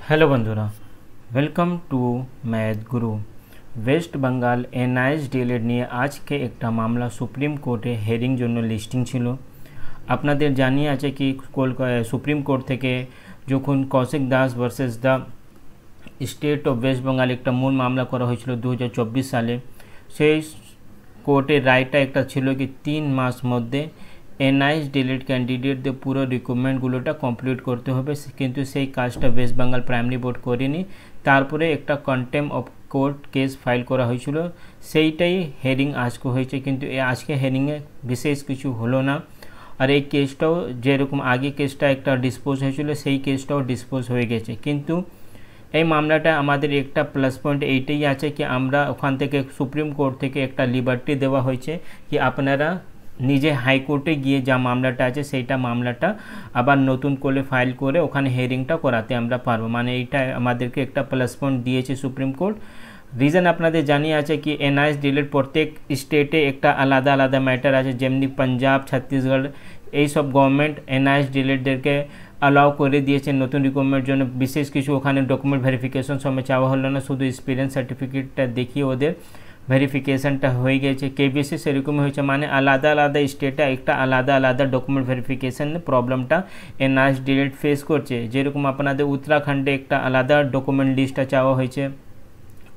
Hello बंधुरा welcome to math Guru waste Bengal NIS D.El.Ed নিয়ে আজকে একটা মামলা সুপ্রিম কোর্টে হেয়ারিং জন্য লিস্টিং ছিল। আপনাদের জানিয়ে আছে কি সুপ্রিম কোর্ট থেকে যখন Kaushik Das versus the state of West Bengal একটা মূল মামলা করা হয়েছিল 2024 সালে। সেই কোর্টের রায়টা একটা ছিল কি 3 মাস মধ্যে এনআইএস ডিএলএড ক্যান্ডিডেটদের পুরো রিক্রুটমেন্টগুলোটা কমপ্লিট করতে হবে, কিন্তু সেই কাজটা ওয়েস্ট বেঙ্গল প্রাইমারি বোর্ড করেনি। তারপরে একটা contempt of court case file করা হয়েছিল, সেইটাই হেয়ারিং আজকে হয়েছে। কিন্তু আজকে হেয়ারিংয়ে বিশেষ কিছু হলো না। আর এই কেসটাও যেরকম আগে কেসটা একটা ডিসপোজ হয়েছিল সেই কেসটাও ডিসপোজ হয়ে গেছে। কিন্তু এই মামলাটা আমাদের একটা প্লাস পয়েন্ট এইটাই আছে কি আমরা ওখান থেকে সুপ্রিম কোর্ট থেকে একটা লিবার্টি দেওয়া হয়েছে কি আপনারা নিজে হাইকোর্টে গিয়ে যা মামলাটা আছে সেইটা মামলাটা আবার নতুন করে ফাইল করে ওখানে হেয়ারিংটা করাতে আমরা পারবো। মানে এইটা আমাদেরকে একটা প্লাস পয়েন্ট দিয়েছে সুপ্রিম কোর্ট। রিজন আপনাদের জানিয়ে আছে কি এনআইএস ডিএলএড প্রত্যেক স্টেটে একটা আলাদা আলাদা ম্যাটার আছে, যেমনি পাঞ্জাব, ছত্তিশগড় এইসব গভর্নমেন্ট এনআইএস ডিএলএডদেরকে অ্যালাউ করে দিয়েছে নতুন রিক্রুটমেন্টের জন্য। বিশেষ কিছু ওখানে ডকুমেন্ট ভেরিফিকেশন সময় চাওয়া হলো না, শুধু এক্সপিরিয়েন্স সার্টিফিকেটটা দেখিয়ে ওদের ভেরিফিকেশনটা হয়ে গেছে। কেবিসি সেরকমই হয়েছে, মানে আলাদা আলাদা স্টেটে একটা আলাদা আলাদা ডকুমেন্ট ভেরিফিকেশন প্রবলেমটা এনআইএস ডিএলএড ফেস করছে। যেরকম আপনাদের উত্তরাখণ্ডে একটা আলাদা ডকুমেন্ট লিস্টটা চাওয়া হয়েছে,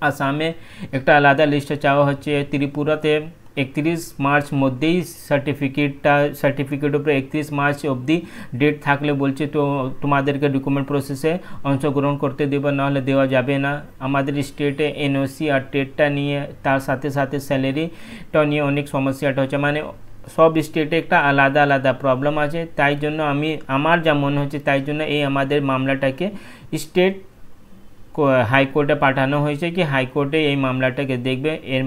আসামে একটা আলাদা লিস্টটা চাওয়া হচ্ছে, ত্রিপুরাতে 31 মার্চ মধ্যেই সার্টিফিকেট উপরে 31 মার্চ অবধি ডেট থাকলে বলছে তো তোমাদেরকে ডকুমেন্ট প্রসেসে অংশগ্রহণ করতে দেবে, নাহলে দেওয়া যাবে না। আমাদের স্টেটে এনওসি আর টেটটা নিয়ে তার সাথে সাথে স্যালারিটা নিয়ে অনেক সমস্যাটা হচ্ছে, মানে সব স্টেটে একটা আলাদা আলাদা প্রবলেম আছে। তাই জন্য আমার যা মনে হচ্ছে তাই জন্য এই আমাদের মামলাটাকে স্টেট হাইকোর্টে পাঠানো হয়েছে কি হাইকোর্টে এই মামলাটাকে দেখবে। এর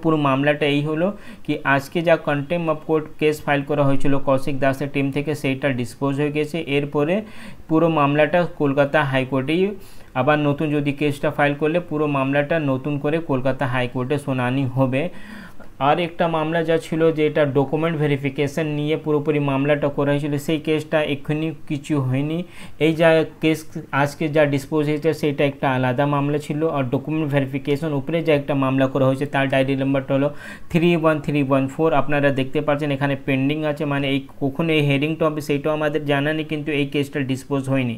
পুরো মামলাটা এই হলো কি আজকে যা contempt of court case file করা হয়েছিল কৌশিক দাসের টিম থেকে সেইটা ডিসপোজ হয়ে গেছে। এরপরে পুরো মামলাটা কলকাতা হাইকোর্টেই আবার নতুন যদি কেসটা ফাইল করলে পুরো মামলাটা নতুন করে কলকাতা হাইকোর্টে শুনানি হবে। আর একটা মামলা যা ছিল যেটা ডকুমেন্ট ভেরিফিকেশন নিয়ে পুরোপুরি মামলাটা করা হয়েছিল সেই কেসটা এক্ষুনি কিছু হয়নি। এই যা কেস আজকে যা ডিসপোজ হয়েছে সেটা একটা আলাদা মামলা ছিল। আর ডকুমেন্ট ভেরিফিকেশন উপরে যা একটা মামলা করা হয়েছে তার ডায়েরি নাম্বারটা হলো 31314। আপনারা দেখতে পাচ্ছেন এখানে পেন্ডিং আছে, মানে এই কখন এই হেয়ারিংটা হবে সেইটাও আমাদের জানা নেই, কিন্তু এই কেসটা ডিসপোজ হয়নি।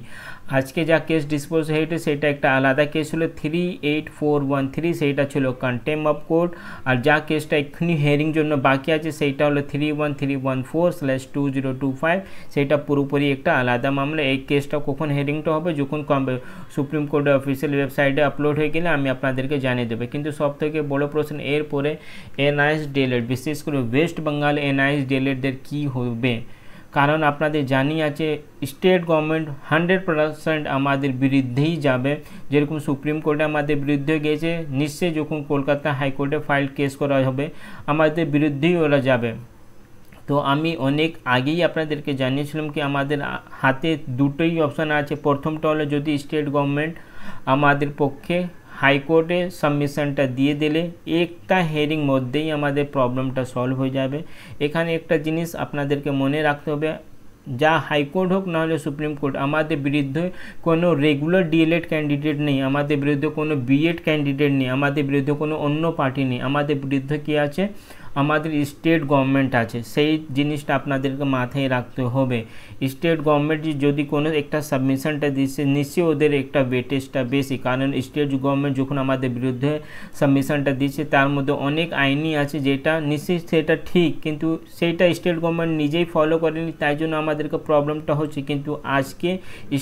আজকে যা কেস ডিসপোজ হয়েছে সেটা একটা আলাদা কেস ছিল 38413, সেইটা ছিল কন্টেম্প অফ কোর্ট। আর যা কেসটা এক্ষুনি হেয়ারিং জন্য বাকি আছে সেইটা হলো 31314/2025, সেইটা পুরোপুরি একটা আলাদা মামলা। এই কেসটা কখন হেয়ারিংটা হবে যখন সুপ্রিম কোর্টের অফিসিয়াল ওয়েবসাইটে আপলোড হয়ে গেলে আমি আপনাদেরকে জানিয়ে দেবো। কিন্তু সব থেকে বড় প্রশ্ন এরপরে এনআইএস ডিএলএড বিশেষ করে ওয়েস্ট বেঙ্গল এনআইএস ডিএলএডদের কী হবে, কারণ আপনাদের জানিয়ে আছে স্টেট গভর্নমেন্ট 100% আমাদের বিরুদ্ধেই যাবে। যেরকম সুপ্রিম কোর্টে আমাদের বিরুদ্ধে গেছে, নিশ্চয়ই যখন কলকাতা হাইকোর্টে ফাইল কেস করা হবে আমাদের বিরুদ্ধেই ওরা যাবে। তো আমি অনেক আগেই আপনাদেরকে জানিয়েছিলাম কি আমাদের হাতে দুটোই অপশান আছে। প্রথমটা হলো যদি স্টেট গভর্নমেন্ট আমাদের পক্ষে হাইকোর্টে সাবমিশনটা দিয়ে দিলে একটা হেয়ারিং মধ্যেই আমাদের প্রবলেমটা সলভ হয়ে যাবে। এখানে একটা জিনিস আপনাদেরকে মনে রাখতে হবে, যা হাইকোর্ট হোক নাহলে সুপ্রিম কোর্ট, আমাদের বিরুদ্ধে কোনো রেগুলার ডিএলএড ক্যান্ডিডেট নেই, আমাদের বিরুদ্ধে কোনো বিএড ক্যান্ডিডেট নেই, আমাদের বিরুদ্ধে কোনো অন্য পার্টি নেই। আমাদের বিরুদ্ধে কী আছে, আমাদের স্টেট গভর্নমেন্ট আছে। সেই জিনিসটা আপনাদেরকে মাথায় রাখতে হবে। স্টেট গভর্নমেন্ট যদি কোনো একটা সাবমিশনটা দিচ্ছে নিশ্চয়ই ওদের একটা ওয়েটেজটা বেশি, কারণ স্টেট গভর্নমেন্ট যখন আমাদের বিরুদ্ধে সাবমিশনটা দিচ্ছে তার মধ্যে অনেক আইনি আছে যেটা নিশ্চয়ই সেটা ঠিক, কিন্তু সেইটা স্টেট গভর্নমেন্ট নিজেই ফলো করেনি, তাই জন্য আমাদেরকে প্রবলেমটা হচ্ছে। কিন্তু আজকে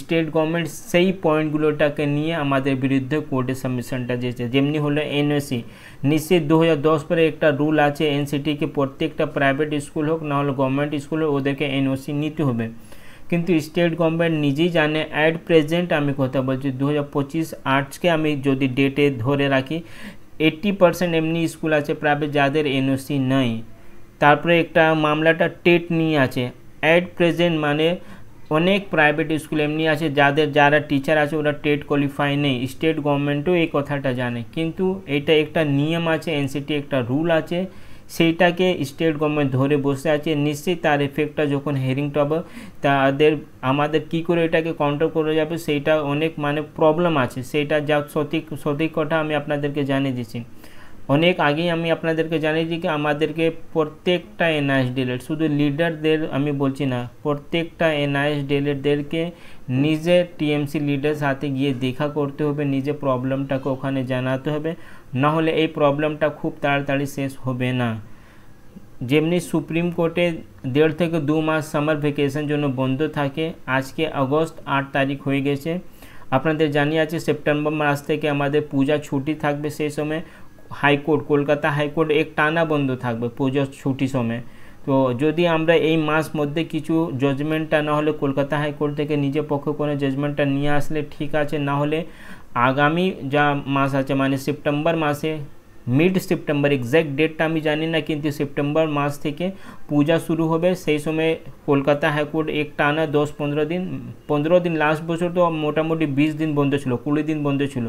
স্টেট গভর্নমেন্ট সেই পয়েন্টগুলোটাকে নিয়ে আমাদের বিরুদ্ধে কোর্টে সাবমিশনটা দিয়েছে। যেমনি হলো এনওসি, নিশ্চয়ই 2010 পরে একটা রুল আছে এনসিটি के প্রত্যেকটা প্রাইভেট স্কুল হোক না হলে গভর্নমেন্ট স্কুল হোক ওদেরকে এনওসি নিতে হবে। কিন্তু স্টেট গভর্নমেন্ট নিজেই জানে অ্যাট প্রেজেন্ট আমি কথা বলছি 2025 আজকে আমি যদি ডেটে ধরে রাখি 80% এমনি স্কুল আছে প্রাইভেট যাদের এনওসি নেই। তারপরে একটা মামলাটা টেট নিয়ে আছে অ্যাট প্রেজেন্ট, মানে অনেক প্রাইভেট স্কুল এমনি আছে যারা টিচার আছে ওরা টেট কোয়ালিফাই নেই। স্টেট গভর্নমেন্টও এই কথাটা জানে, কিন্তু এটা একটা নিয়ম আছে, এনসিটি একটা রুল আছে, সেইটাকে স্টেট গভর্নমেন্ট ধরে বসে আছে। নিশ্চয়ই তার এফেক্টটা যখন হেয়ারিংটা হবে আমাদের কী করে এটাকে কন্ট্রোল করা যাবে সেইটা অনেক প্রবলেম আছে, সেইটা যা সঠিক কথা আমি আপনাদেরকে জানিয়ে দিচ্ছি। অনেক আগেই আমি আপনাদেরকে জানিয়েছি কি আমাদেরকে প্রত্যেকটা এনআইএস ডিলেট, শুধু লিডারদের আমি বলছি না, প্রত্যেকটা এনআইএস ডিলেটদেরকে নিজে টিএমসি লিডার সাথে গিয়ে দেখা করতে হবে, নিজে প্রবলেমটাকে ওখানে জানাতে হবে, না হলে এই প্রবলেমটা খুব তাড়াতাড়ি শেষ হবে না। যেমনি সুপ্রিম কোর্টে 1.5 থেকে 2 মাস সামার ভ্যাকেশন জন্য বন্ধ থাকে, আজকে আগস্ট 8 তারিখ হয়ে গেছে। আপনাদের জানিয়ে আছে সেপ্টেম্বর মাস থেকে আমাদের পূজা ছুটি থাকবে, সেই সময় হাইকোর্ট, কলকাতা হাইকোর্ট এক টানা বন্ধ থাকবে পুজোর ছুটি সময়। তো যদি আমরা এই মাস মধ্যে কিছু জাজমেন্টটা না হলে কলকাতা হাইকোর্ট থেকে নিজের পক্ষে কোনো জাজমেন্টটা নিয়ে আসলে ঠিক আছে, না হলে আগামী যা মাস আছে সেপ্টেম্বর মাসে মিড সেপ্টেম্বর, এক্স্যাক্ট ডেটটা আমি জানি না, কিন্তু সেপ্টেম্বর মাস থেকে পূজা শুরু হবে। সেই সময় কলকাতা হাইকোর্ট এক টানা 10-15 দিন, লাস্ট বছর তো মোটামুটি 20 দিন বন্ধ ছিল, 20 দিন বন্ধ ছিল,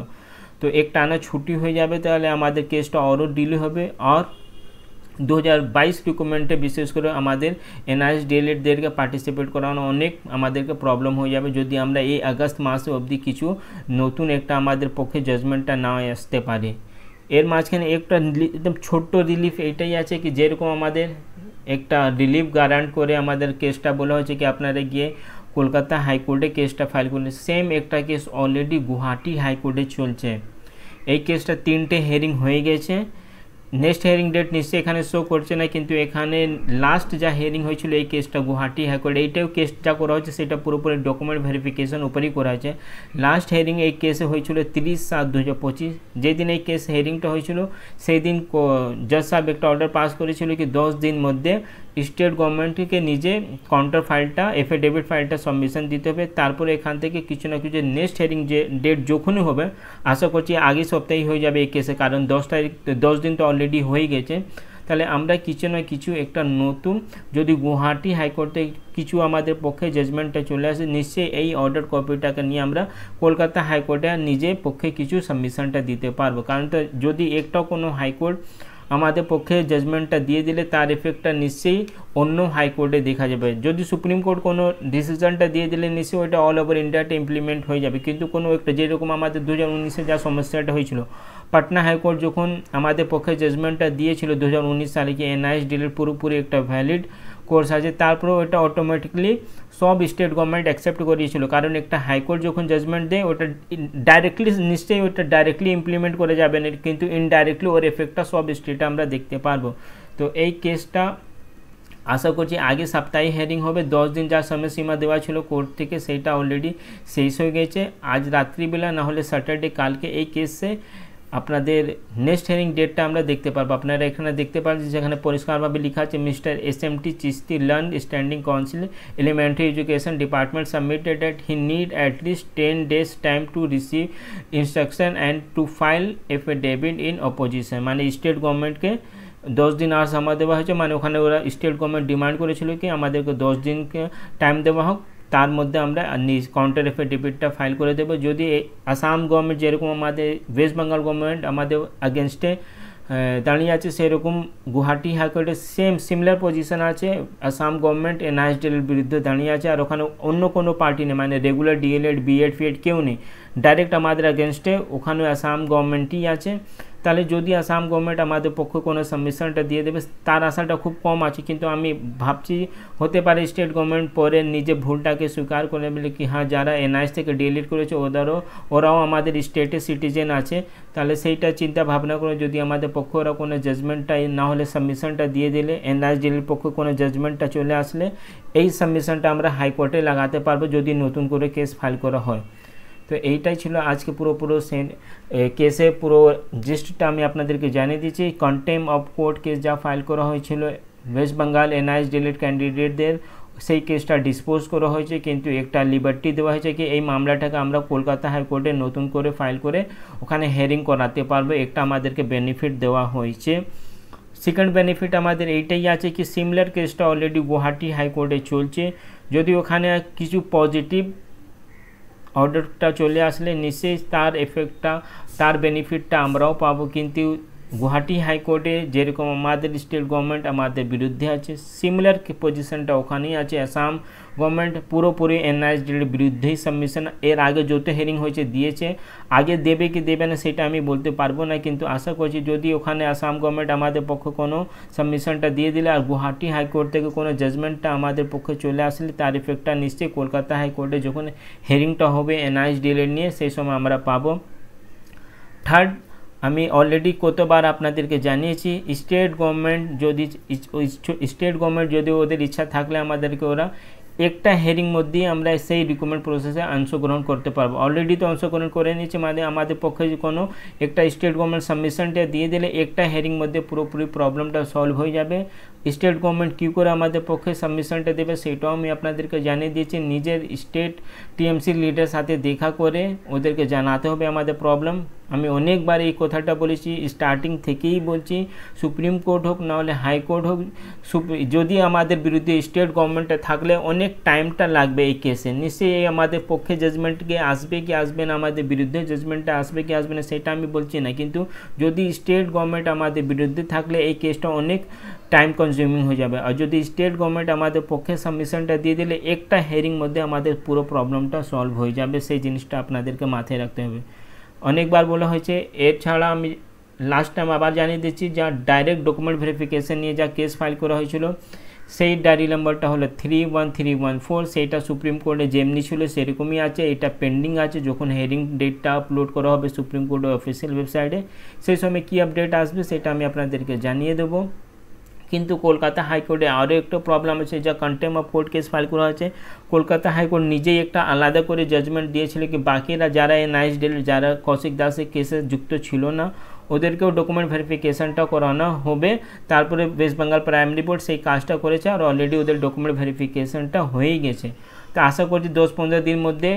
তো এক টানা ছুটি হয়ে যাবে, তাহলে আমাদের কেসটা আরও ডিলে হবে। আর 2022 রিক্রুটমেন্টে বিশেষ করে আমাদের এনআইএস ডিএলএডদেরকে পার্টিসিপেট করানো অনেক আমাদেরকে প্রবলেম হয়ে যাবে যদি আমরা এই আগস্ট মাসে অবধি কিছু নতুন একটা আমাদের পক্ষে জাজমেন্টটা না আসতে পারে। এর মাঝখানে একটা একদম ছোট্ট রিলিফ এইটাই আছে কি যেরকম আমাদের একটা রিলিফ গ্যারান্ট করে আমাদের কেসটা বলা হয়েছে কি আপনারা গিয়ে কলকাতা হাইকোর্টে কেসটা ফাইল করলে, সেম একটা কেস অলরেডি গুয়াহাটি হাইকোর্টে চলছে। এই কেসটা 3টে হিয়ারিং হয়ে গেছে। নেক্সট হিয়ারিং ডেট নিশ্চয়ই এখানে শো করছে না, কিন্তু এখানে লাস্ট যা হিয়ারিং হয়েছিল এই কেসটা গুয়াহাটি হাইকোর্ট, এইটাও কেস যা করা হচ্ছে সেটা পুরোপুরি ডকুমেন্ট ভেরিফিকেশন উপরেই করা হয়েছে। লাস্ট হিয়ারিং এই কেসে হয়েছিল 30/7/2025। যেদিন এই কেস হিয়ারিংটা হয়েছিল সেই দিন জজ সাহেব একটা অর্ডার পাস করেছিল কি 10 দিন মধ্যে স্টেট গভর্নমেন্টকে নিজে কাউন্টার ফাইলটা, এফিডেভিট ফাইলটা সাবমিশন দিতে হবে। তারপরে এখান থেকে কিছু না কিছু নেক্সট হিয়ারিং যে ডেট যখনই হবে, আশা করছি আগের সপ্তাহেই হয়ে যাবে এই কেসে, কারণ 10 দিন তো অলরেডি হয়ে গেছে। তাহলে আমরা কিছু না কিছু একটা নতুন যদি গুয়াহাটি হাইকোর্টে কিছু আমাদের পক্ষে জাজমেন্টটা চলে আসে, নিশ্চয়ই এই অর্ডার কপিটাকে নিয়ে আমরা কলকাতা হাইকোর্টে নিজের পক্ষে কিছু সাবমিশনটা দিতে পারবো। কারণ তো যদি একটাও কোনো হাইকোর্ট আমাদের পক্ষে জাজমেন্টটা দিয়ে দিলে তার এফেক্টটা নিশ্চয়ই অন্য হাইকোর্টে দেখা যাবে। যদি সুপ্রিম কোর্ট কোনো ডিসিশনটা দিয়ে দিলে নিশ্চয়ই ওইটা অল ওভার ইন্ডিয়াতে ইমপ্লিমেন্ট হয়ে যাবে, কিন্তু কোনো একটা যেরকম আমাদের 2019-এ যা সমস্যাটা হয়েছিল, পাটনা হাইকোর্ট যখন আমাদের পক্ষে জাজমেন্টটা দিয়েছিল 2019 সালে কি এনআইএস ডিলের পুরোপুরি একটা ভ্যালিড কোর্স আছে, তারপরেও এটা অটোমেটিকলি সব স্টেট গভর্নমেন্ট অ্যাকসেপ্ট করিয়েছিল। কারণ একটা হাইকোর্ট যখন জাজমেন্ট দেয় ওটা ডাইরেক্টলি নিশ্চয়ই ওটা ডাইরেক্টলি ইমপ্লিমেন্ট করে যাবে না, কিন্তু ইনডাইরেক্টলি ওর এফেক্টটা সব স্টেটে আমরা দেখতে পারবো। তো এই কেসটা আশা করছি আগে সপ্তাহে হিয়ারিং হবে। 10 দিন যা সময়সীমা দেওয়া ছিল কোর্ট থেকে সেইটা অলরেডি শেষ হয়ে গেছে। আজ রাত্রিবেলা না হলে স্যাটারডে কালকে এই কেসে আপনাদের নেক্সট হিয়ারিং ডেটটা আমরা দেখতে পারবো। আপনারা এখানে দেখতে পাচ্ছেন যেখানে পরিষ্কারভাবে লেখা আছে mister SMT Chishti learn standing council elementary education department submitted that he need at least 10 days time to receive instruction and two file affidavit in opposition. মানে স্টেট গভর্নমেন্টকে 10 দিন আর সময় দেওয়া হয়েছে, মানে ওখানে ওরা স্টেট গভর্নমেন্ট ডিমান্ড করেছিল কি আমাদেরকে 10 দিনকে টাইম দেওয়া হোক, তার মধ্যে আমরা কাউন্টার এফিডেভিটটা ফাইল করে দেবো। যদি আসাম গভর্নমেন্ট যেরকম আমাদের ওয়েস্ট বেঙ্গল গভর্নমেন্ট আমাদের আগেনস্টে দাঁড়িয়ে আছে, সেরকম গুয়াহাটি হাইকোর্টে সিমিলার পজিশন আছে, আসাম গভর্নমেন্ট এনআইএস ডিএলএড বিরুদ্ধে দাঁড়িয়ে আছে। আর ওখানে অন্য কোনো পার্টি নেই, মানে রেগুলার ডিএলএড বিএড ফিএড কেউ নেই, ডাইরেক্ট আমাদের আগেনস্টে ওখানে আসাম গভর্নমেন্টই আছে। তাহলে যদি আসাম গভর্নমেন্ট আমাদের পক্ষে কোনো সাবমিশনটা দিয়ে দেবে তার আশাটা খুব কম আছে, কিন্তু আমি ভাবছি হতে পারে স্টেট গভর্নমেন্ট পরে নিজে ভুলটাকে স্বীকার করে বলে কি হ্যাঁ যারা এনআইএস থেকে ডিলিট করেছে ওরাও আমাদের স্টেটের সিটিজেন আছে, তাহলে সেইটা চিন্তা ভাবনা করে যদি আমাদের পক্ষে ওরা কোনো জাজমেন্টটা না হলে সাবমিশনটা দিয়ে দিলে, এনআইএস ডিলির পক্ষে কোনো জাজমেন্টটা চলে আসলে এই সাবমিশনটা আমরা হাইকোর্টে লাগাতে পারবো যদি নতুন করে কেস ফাইল করা হয়। তো এইটাই ছিল আজকে পুরো কেসে পুরো জিস্টটা আমি আপনাদেরকে জানিয়ে দিচ্ছি। কন্টেম্প অফ কোর্ট কেস যা ফাইল করা হয়েছিল ওয়েস্ট বেঙ্গল এনআইএস ডিএলএড ক্যান্ডিডেটদের, সেই কেসটা ডিসপোজ করা হয়েছে, কিন্তু একটা লিবার্টি দেওয়া হয়েছে কি এই মামলাটাকে আমরা কলকাতা হাইকোর্টে নতুন করে ফাইল করে ওখানে হিয়ারিং করাতে পারবো, একটা আমাদেরকে বেনিফিট দেওয়া হয়েছে। সেকেন্ড বেনিফিট আমাদের এইটাই আছে কি সিমিলার কেসটা অলরেডি গুয়াহাটি হাইকোর্টে চলছে, যদি ওখানে কিছু পজিটিভ অর্ডারটা চলে আসলে নিশ্চয়ই তার এফেক্টটা তার বেনিফিটটা আমরাও পাবো, কিন্তু গুয়াহাটি হাইকোর্টে যেরকম আমাদের স্টেট গভর্নমেন্ট আমাদের বিরুদ্ধে আছে, সিমিলার পজিশনটা ওখানেই আছে। আসাম গভর্নমেন্ট পুরোপুরি এনআইএস ডিলের বিরুদ্ধেই সাবমিশন এর আগে যত হিয়ারিং হয়েছে দিয়েছে। আগে দেবে কি দেবে না সেটা আমি বলতে পারবো না, কিন্তু আশা করছি যদি ওখানে আসাম গভর্নমেন্ট আমাদের পক্ষে কোনো সাবমিশনটা দিয়ে দিলে আর গুয়াহাটি হাইকোর্ট থেকে কোনো জাজমেন্টটা আমাদের পক্ষে চলে আসলে তার ইফেক্টটা নিশ্চয়ই কলকাতা হাইকোর্টে যখন হিয়ারিংটা হবে এনআইএস ডিলের নিয়ে সেই সময় আমরা পাবো। থার্ড, আমি অলরেডি কতবার আপনাদেরকে জানিয়েছি, স্টেট গভর্নমেন্ট যদি ওদের ইচ্ছা থাকলে আমাদেরকে ওরা একটা হেয়ারিং মধ্যেই আমরা সেই রিক্রুটমেন্ট প্রসেসে অংশগ্রহণ করতে পারবো। অলরেডি তো অংশগ্রহণ করে নিয়েছি, মানে আমাদের পক্ষে কোনো একটা স্টেট গভর্নমেন্ট সাবমিশনটা দিয়ে দিলে একটা হেয়ারিং মধ্যে পুরোপুরি প্রবলেমটা সলভ হয়ে যাবে। স্টেট গভর্নমেন্ট কী করে আমাদের পক্ষে সাবমিশনটা দেবে সেটাও আমি আপনাদেরকে জানিয়ে দিয়েছি। নিজের স্টেট টিএমসি লিডার সাথে দেখা করে ওদেরকে জানাতে হবে আমাদের প্রবলেম। আমি অনেকবার এই কথাটা বলেছি, স্টার্টিং থেকেই বলছি, সুপ্রিম কোর্ট হোক নাহলে হাইকোর্ট হোক, যদি আমাদের বিরুদ্ধে স্টেট গভর্নমেন্টে থাকলে অনেক টাইমটা লাগবে এই কেসে। নিশ্চয়ই আমাদের পক্ষে জাজমেন্টকে আসবে কি আসবে না, আমাদের বিরুদ্ধে জাজমেন্টটা আসবে কি আসবে না সেটা আমি বলছি না, কিন্তু যদি স্টেট গভর্নমেন্ট আমাদের বিরুদ্ধে থাকলে এই কেসটা অনেক টাইম কনজিউমিং হয়ে যাবে। আর যদি স্টেট গভর্নমেন্ট আমাদের পক্ষে সাবমিশনটা দিয়ে দিলে একটা হিয়ারিং মধ্যে আমাদের পুরো প্রবলেমটা সলভ হয়ে যাবে, সেই জিনিসটা আপনাদেরকে মাথায় রাখতে হবে। অনেকবার বলা হয়েছে, এর ছাড়া আমি লাস্ট টাইম আবার জানিয়ে দিচ্ছি, যা ডাইরেক্ট ডকুমেন্ট ভেরিফিকেশন নিয়ে যা কেস ফাইল করা হয়েছিল সেই ডায়েরি নাম্বারটা হলো 31314, সেইটা সুপ্রিম কোর্টে যেমনি ছিল সেরকমই আছে। এটা পেন্ডিং আছে, যখন হিয়ারিং ডেটটা আপলোড করা হবে সুপ্রিম কোর্টের অফিসিয়াল ওয়েবসাইটে সেই সময় কী আপডেট আসবে সেটা আমি আপনাদেরকে জানিয়ে দেবো। কিন্তু কলকাতা হাইকোর্টে আরও একটা প্রবলেম আছে, যা contempt of court case file করা হয়েছে। কলকাতা হাইকোর্ট নিজেই একটা আলাদা করে জাজমেন্ট দিয়েছিল কি বাকিরা যারা এনআইএস ডিল যারা কৌশিক দাসের কেসে যুক্ত ছিল না ওদেরকেও ডকুমেন্ট ভেরিফিকেশনটা করানো হবে। তারপরে ওয়েস্ট বেঙ্গল প্রাইমারি বোর্ড সেই কাজটা করেছে আর অলরেডি ওদের ডকুমেন্ট ভেরিফিকেশনটা হয়েই গেছে। তো আশা করছি 10-15 দিনের মধ্যে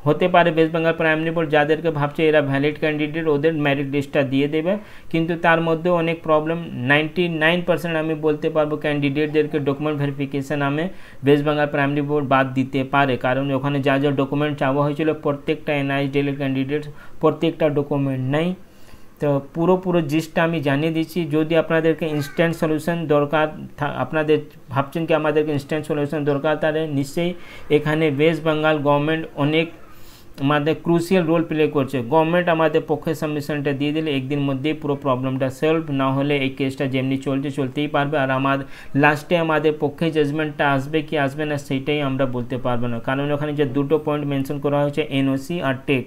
হতে পারে ওয়েস্ট বেঙ্গল প্রাইমারি বোর্ড যাদেরকে ভাবছে এরা ভ্যালিড ক্যান্ডিডেট ওদের মেরিট লিস্টটা দিয়ে দেবে, কিন্তু তার মধ্যে অনেক প্রবলেম। 99% আমি বলতে পারবো ক্যান্ডিডেটদেরকে ডকুমেন্ট ভেরিফিকেশন নামে ওয়েস্ট বেঙ্গল প্রাইমারি বোর্ড বাদ দিতে পারে, কারণ ওখানে যা যা ডকুমেন্ট চাওয়া হয়েছিল প্রত্যেকটা এনআইএস ডিলের ক্যান্ডিডেট প্রত্যেকটা ডকুমেন্ট নেই। তো পুরো জিনিসটা আমি জানিয়ে দিচ্ছি। যদি আপনাদেরকে ইনস্ট্যান্ট সলিউশন দরকার, আপনাদের ভাবছেন কি আমাদেরকে ইনস্ট্যান্ট সলিউশন দরকার, তাহলে নিশ্চয়ই এখানে ওয়েস্ট বেঙ্গল গভর্নমেন্ট অনেক আমাদের ক্রুশিয়াল রোল প্লে করছে। গভর্নমেন্ট আমাদের পক্ষে সাবমিশনটা দিয়ে দিলে একদিন মধ্যেই পুরো প্রবলেমটা সলভ, না হলে এই কেসটা যেমনি চলতেই পারবে আর লাস্টে আমাদের পক্ষে জাজমেন্টটা আসবে কি আসবে না সেটাই আমরা বলতে পারবো না, কারণ ওখানে যে দুটো পয়েন্ট মেনশন করা হয়েছে এনওসি আর টেট,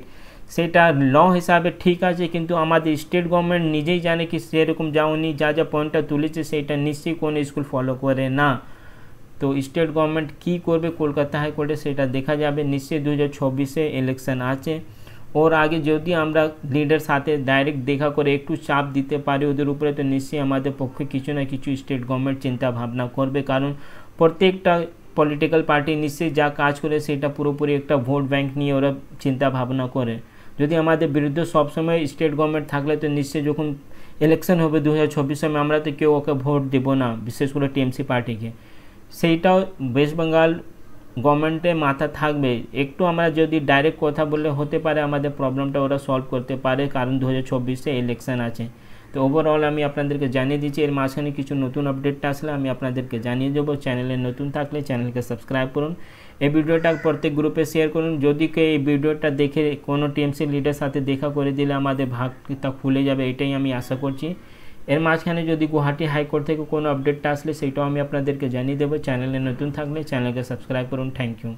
সেটা ল হিসাবে ঠিক আছে, কিন্তু আমাদের স্টেট গভর্নমেন্ট নিজেই জানে কি সেরকম যাওনি, যা পয়েন্টটা তুলেছে সেটা নিশ্চয়ই কোনো স্কুল ফলো করে না। তো স্টেট গভর্নমেন্ট কী করবে কলকাতা হাইকোর্টে সেটা দেখা যাবে। নিশ্চয়ই 2024-এ ইলেকশন আছে, ওর আগে যদি আমরা লিডার সাথে ডাইরেক্ট দেখা করে একটু চাপ দিতে পারি ওদের উপরে, তো নিশ্চয়ই আমাদের পক্ষে কিছু না কিছু স্টেট গভর্নমেন্ট চিন্তা ভাবনা করবে, কারণ প্রত্যেকটা পলিটিক্যাল পার্টি নিশ্চয়ই যা কাজ করে সেটা পুরোপুরি একটা ভোট ব্যাংক নিয়ে ওরা চিন্তা ভাবনা করে। যদি আমাদের বিরুদ্ধে সবসময় স্টেট গভর্নমেন্ট থাকলে তো নিশ্চয়ই যখন ইলেকশন হবে 2024 में আমরা তো কেউ ওকে ভোট দেবো না, বিশেষ করে টিএমসি পার্টিকে। সেইটাও ওয়েস্ট বেঙ্গল গভর্নমেন্টে মাথা থাকবে, একটু আমরা যদি ডাইরেক্ট কথা বললে হতে পারে আমাদের প্রবলেমটা ওরা সলভ করতে পারে, কারণ 2024-এ ইলেকশন আছে। তো ওভারঅল আমি আপনাদেরকে জানিয়ে দিচ্ছি, এর মাঝখানে কিছু নতুন আপডেটটা আসলে আমি আপনাদেরকে জানিয়ে দেবো। চ্যানেলে নতুন থাকলে চ্যানেলকে সাবস্ক্রাইব করুন, এই ভিডিওটা প্রত্যেক গ্রুপে শেয়ার করুন। যদি কেউ এই ভিডিওটা দেখে কোনো টিএমসি লিডার সাথে দেখা করে দিলে আমাদের ভাগটা খুলে যাবে, এটাই আমি আশা করছি। এর মাঝখানে যদি গুয়াহাটি হাইকোর্ট থেকে কোনো আপডেটটা আসলে সেটাও আমি আপনাদেরকে জানিয়ে দেবো। চ্যানেলে নতুন থাকলে চ্যানেলকে সাবস্ক্রাইব করুন। Thank you.